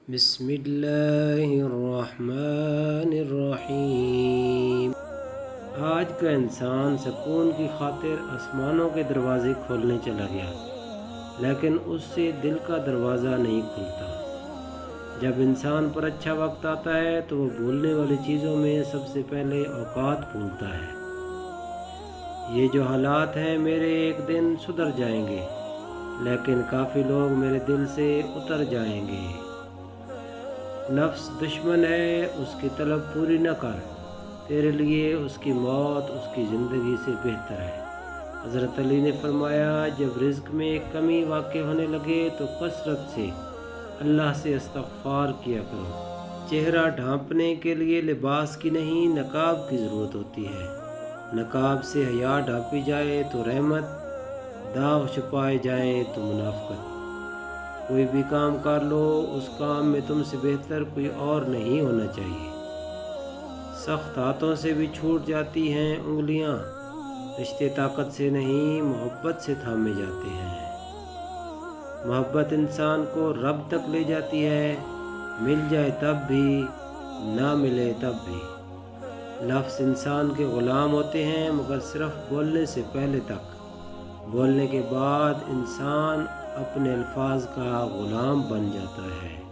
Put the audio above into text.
بسم اللہ الرحمن الرحیم۔ آج کا انسان سکون کی خاطر آسمانوں کے دروازے کھولنے چلا گیا، لیکن اس سے دل کا دروازہ نہیں کھلتا۔ جب انسان پر اچھا وقت آتا ہے تو وہ بھولنے والی چیزوں میں سب سے پہلے اوقات بھولتا ہے۔ یہ جو حالات ہیں میرے ایک دن سدھر جائیں گے، لیکن کافی لوگ میرے دل سے اتر جائیں گے۔ نفس دشمن ہے، اس کی طلب پوری نہ کر، تیرے لیے اس کی موت اس کی زندگی سے بہتر ہے۔ حضرت علی نے فرمایا، جب رزق میں کمی واقع ہونے لگے تو کثرت سے اللہ سے استغفار کیا کرو۔ چہرہ ڈھانپنے کے لیے لباس کی نہیں نقاب کی ضرورت ہوتی ہے۔ نقاب سے حیا ڈھانپی جائے تو رحمت، داغ چھپائے جائیں تو منافقت۔ کوئی بھی کام کر لو، اس کام میں تم سے بہتر کوئی اور نہیں ہونا چاہیے۔ سخت ہاتھوں سے بھی چھوٹ جاتی ہیں انگلیاں، رشتے طاقت سے نہیں محبت سے تھامے جاتے ہیں۔ محبت انسان کو رب تک لے جاتی ہے، مل جائے تب بھی، نہ ملے تب بھی۔ لفظ انسان کے غلام ہوتے ہیں، مگر صرف بولنے سے پہلے تک۔ بولنے کے بعد انسان اپنے الفاظ کا غلام بن جاتا ہے۔